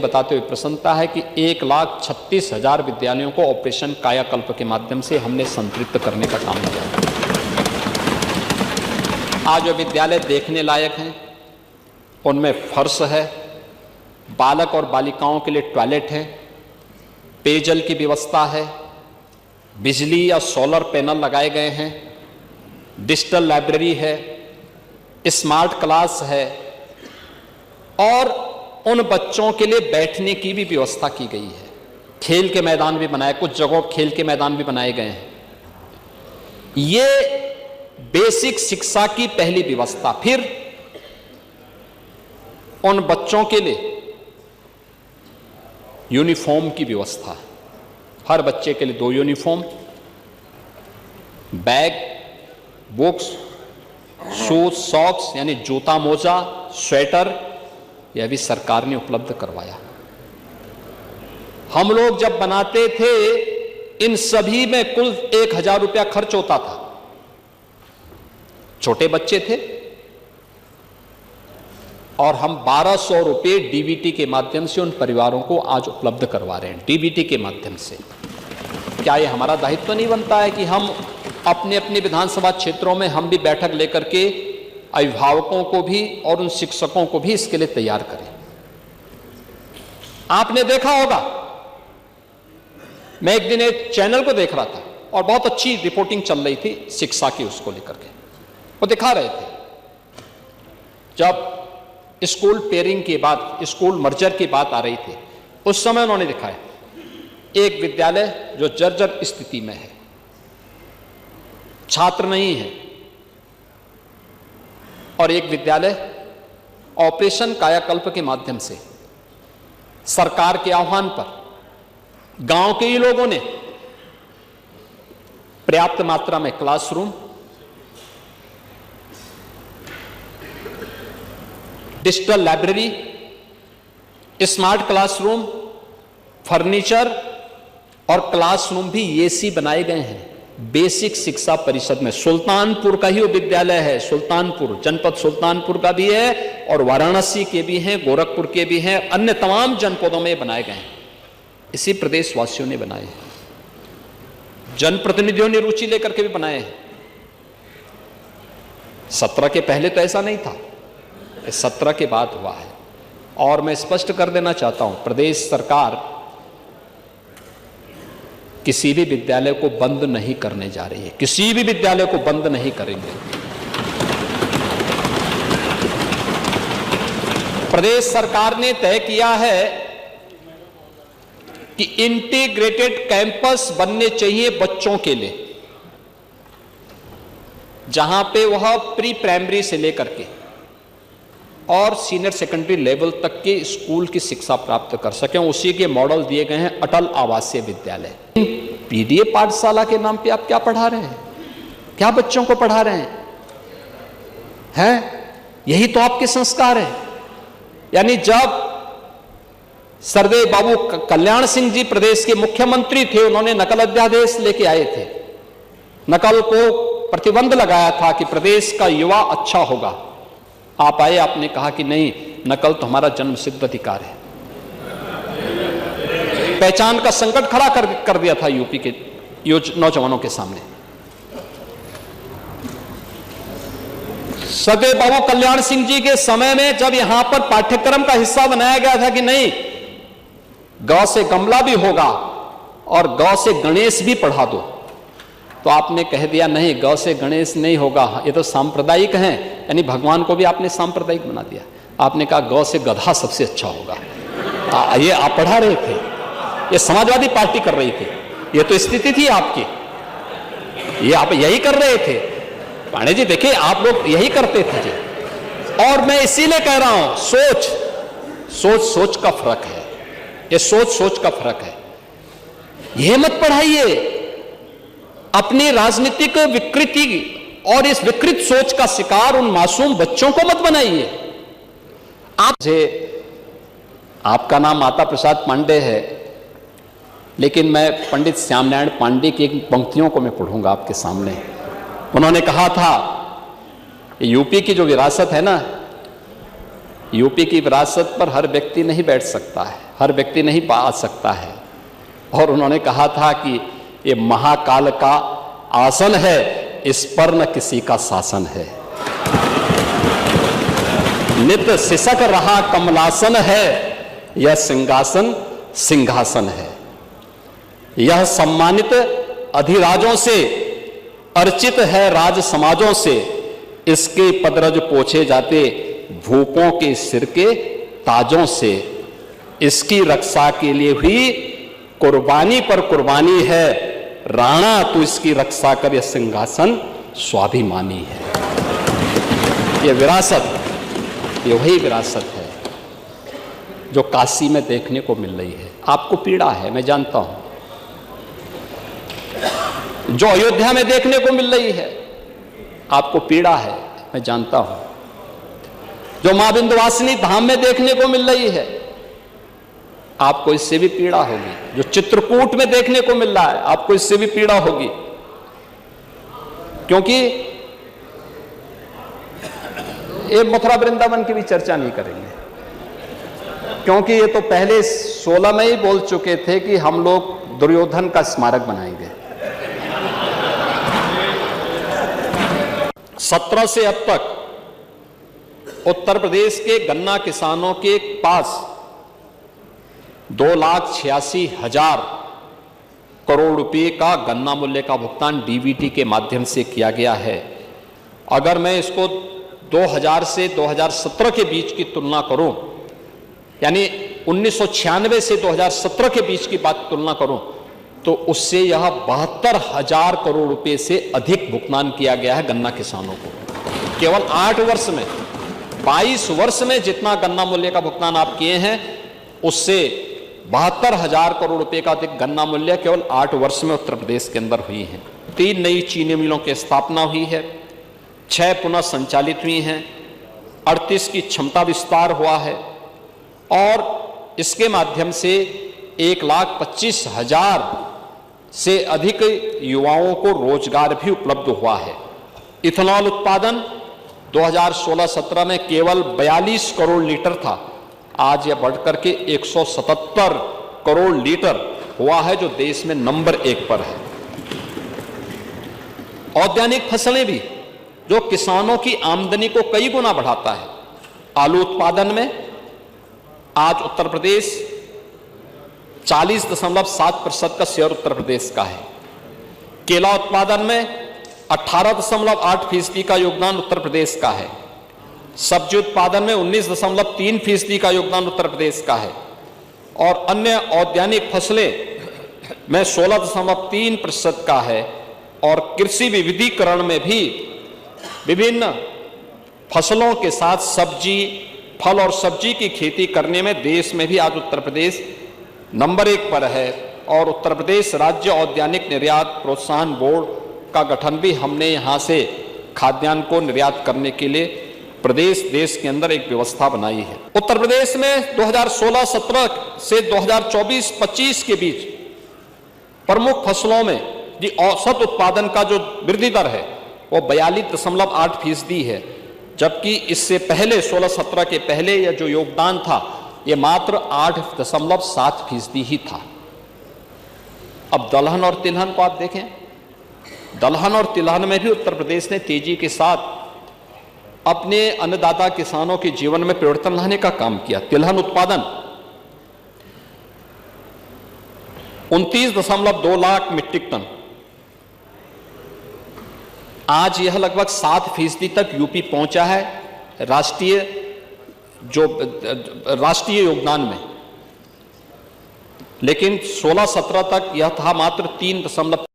बताते हुए प्रसन्नता है कि 1,36,000 विद्यालयों को ऑपरेशन कायाकल्प के माध्यम से हमने संतृप्त करने का काम किया। आज जो विद्यालय देखने लायक हैं उनमें फर्श है, बालक और बालिकाओं के लिए टॉयलेट है, पेयजल की व्यवस्था है, बिजली या सोलर पैनल लगाए गए हैं, डिजिटल लाइब्रेरी है, स्मार्ट क्लास है और उन बच्चों के लिए बैठने की भी व्यवस्था की गई है। खेल के मैदान भी बनाए, कुछ जगहों खेल के मैदान भी बनाए गए हैं। ये बेसिक शिक्षा की पहली व्यवस्था। फिर उन बच्चों के लिए यूनिफॉर्म की व्यवस्था, हर बच्चे के लिए 2 uniform, bag, books, shoes, socks यानी जूता, मोजा, स्वेटर, यह भी सरकार ने उपलब्ध करवाया। हम लोग जब बनाते थे इन सभी में कुल 1,000 रुपया खर्च होता था। छोटे बच्चे थे और हम 1,200 रुपये डीबीटी के माध्यम से उन परिवारों को आज उपलब्ध करवा रहे हैं। डीबीटी के माध्यम से क्या ये हमारा दायित्व तो नहीं बनता है कि हम अपने अपने विधानसभा क्षेत्रों में हम भी बैठक लेकर के अभिभावकों को भी और उन शिक्षकों को भी इसके लिए तैयार करें। आपने देखा होगा, मैं एक दिन एक चैनल को देख रहा था और बहुत अच्छी रिपोर्टिंग चल रही थी शिक्षा की, उसको लेकर के वो दिखा रहे थे जब स्कूल पेयरिंग के बाद, स्कूल मर्जर की बात आ रही थी, उस समय उन्होंने दिखाया एक विद्यालय जो जर्जर स्थिति में है, छात्र नहीं है, और एक विद्यालय ऑपरेशन कायाकल्प के माध्यम से सरकार के आह्वान पर गांव के ही लोगों ने पर्याप्त मात्रा में classroom, digital library, smart classroom, furniture और क्लासरूम भी एसी बनाए गए हैं। बेसिक शिक्षा परिषद में सुल्तानपुर का ही वो विद्यालय है, सुल्तानपुर, जनपद सुल्तानपुर का भी है और वाराणसी के भी हैं, गोरखपुर के भी हैं, अन्य तमाम जनपदों में बनाए गए हैं। इसी प्रदेशवासियों ने बनाए हैं, जनप्रतिनिधियों ने रुचि लेकर के भी बनाए हैं। 17 के पहले तो ऐसा नहीं था, 17 के बाद हुआ है। और मैं स्पष्ट कर देना चाहता हूं, प्रदेश सरकार किसी भी विद्यालय को बंद नहीं करने जा रही है, किसी भी विद्यालय को बंद नहीं करेंगे। प्रदेश सरकार ने तय किया है कि इंटीग्रेटेड कैंपस बनने चाहिए बच्चों के लिए, जहां पे वह प्री प्राइमरी से लेकर के और सीनियर सेकेंडरी लेवल तक के स्कूल की शिक्षा प्राप्त कर सकें। उसी के मॉडल दिए गए हैं अटल आवासीय विद्यालय। पीडीए पाठशाला के नाम पे आप क्या पढ़ा रहे हैं, क्या बच्चों को पढ़ा रहे हैं? यही तो आपके संस्कार है। यानी जब सरदेव बाबू कल्याण सिंह जी प्रदेश के मुख्यमंत्री थे, उन्होंने नकल अध्यादेश लेके आए थे, नकल को प्रतिबंध लगाया था कि प्रदेश का युवा अच्छा होगा। आप आए, आपने कहा कि नहीं, नकल तो हमारा जन्मसिद्ध अधिकार है। पहचान का संकट खड़ा कर दिया था यूपी के नौजवानों के सामने। सरदेव बाबू कल्याण सिंह जी के समय में जब यहां पर पाठ्यक्रम का हिस्सा बनाया गया था कि नहीं, गौ से गमला भी होगा और गौ से गणेश भी पढ़ा दो, तो आपने कह दिया नहीं, गौ से गणेश नहीं होगा, ये तो सांप्रदायिक हैं। यानी भगवान को भी आपने सांप्रदायिक बना दिया। आपने कहा गौ से गधा सबसे अच्छा होगा। ये आप पढ़ा रहे थे, ये समाजवादी पार्टी कर रही थी, ये तो स्थिति थी आपकी, ये आप यही कर रहे थे। पांडे जी देखिए, आप लोग यही करते थे जी। और मैं इसीलिए कह रहा हूं, सोच का फर्क है, ये सोच का फर्क है। यह मत पढ़ाइए, अपनी राजनीतिक विकृति और इस विकृत सोच का शिकार उन मासूम बच्चों को मत बनाइए। आपका नाम माता प्रसाद पांडे है, लेकिन मैं पंडित श्यामनारायण पांडे की एक पंक्तियों को मैं पढ़ूंगा आपके सामने। उन्होंने कहा था, यूपी की जो विरासत है ना, यूपी की विरासत पर हर व्यक्ति नहीं बैठ सकता है, हर व्यक्ति नहीं पा सकता है। और उन्होंने कहा था कि ये महाकाल का आसन है, इस पर न किसी का शासन है। नित सिसक रहा कमलासन है, यह सिंहासन सिंहासन है। यह सम्मानित अधिराजों से अर्चित है राज समाजों से, इसके पदरज पोछे जाते भूपों के सिर के ताजों से। इसकी रक्षा के लिए हुई कुर्बानी पर कुर्बानी है, राणा तू इसकी रक्षा कर, यह सिंहासन स्वाभिमानी है। यह विरासत, ये वही विरासत है जो काशी में देखने को मिल रही है। आपको पीड़ा है, मैं जानता हूं, जो अयोध्या में देखने को मिल रही है आपको पीड़ा है, मैं जानता हूं, जो मां विंध्यवासिनी धाम में देखने को मिल रही है आपको इससे भी पीड़ा होगी, जो चित्रकूट में देखने को मिल रहा है आपको इससे भी पीड़ा होगी। क्योंकि ये मथुरा वृंदावन की भी चर्चा नहीं करेंगे, क्योंकि ये तो पहले 16 में ही बोल चुके थे कि हम लोग दुर्योधन का स्मारक बनाएंगे। 17 से अब तक उत्तर प्रदेश के गन्ना किसानों के पास 2,86,000 करोड़ रुपए का गन्ना मूल्य का भुगतान डीबीटी के माध्यम से किया गया है। अगर मैं इसको 2000 से 2017 के बीच की तुलना करूं, यानी 1996 से 2017 के बीच की बात तुलना करूं, तो उससे यह 72,000 करोड़ रुपए से अधिक भुगतान किया गया है गन्ना किसानों को। केवल 8 वर्ष में, 22 वर्ष में जितना गन्ना मूल्य का भुगतान आप किए हैं, उससे 72,000 करोड़ रुपए का अधिक गन्ना मूल्य केवल 8 वर्ष में उत्तर प्रदेश के अंदर हुई है। 3 नई चीनी मिलों की स्थापना हुई है, 6 पुनः संचालित हुई हैं, 38 की क्षमता विस्तार हुआ है और इसके माध्यम से 1,25,000 से अधिक युवाओं को रोजगार भी उपलब्ध हुआ है। इथेनॉल उत्पादन 2016-17 में केवल 42 करोड़ लीटर था, आज यह बढ़कर के 177 करोड़ लीटर हुआ है, जो देश में नंबर 1 पर है। औद्यानिक फसलें भी, जो किसानों की आमदनी को कई गुना बढ़ाता है। आलू उत्पादन में आज उत्तर प्रदेश 40.7% का शेयर उत्तर प्रदेश का है। केला उत्पादन में 18.8% का योगदान उत्तर प्रदेश का है। सब्जी उत्पादन में 19.3% का योगदान उत्तर प्रदेश का है और अन्य औद्यानिक फसलें में 16.3% का है। और कृषि विविधीकरण में भी विभिन्न फसलों के साथ सब्जी, फल और सब्जी की खेती करने में देश में भी आज उत्तर प्रदेश नंबर 1 पर है। और उत्तर प्रदेश राज्य औद्यानिक निर्यात प्रोत्साहन बोर्ड का गठन भी हमने यहाँ से खाद्यान्न को निर्यात करने के लिए प्रदेश देश के अंदर एक व्यवस्था बनाई है। उत्तर प्रदेश में 2016-17 से 2024-25 के बीच प्रमुख फसलों में जी औसत उत्पादन का जो वृद्धि दर है वो 42.8% है, जबकि इससे पहले 16-17 के पहले यह जो योगदान था ये मात्र 8.7% ही था। अब दलहन और तिलहन को आप देखें, दलहन और तिलहन में भी उत्तर प्रदेश ने तेजी के साथ अपने अन्नदाता किसानों के जीवन में परिवर्तन लाने का काम किया। तिलहन उत्पादन 29.2 लाख मीट्रिक टन, आज यह लगभग 7% तक यूपी पहुंचा है राष्ट्रीय योगदान में, लेकिन 16-17 तक यह था मात्र 3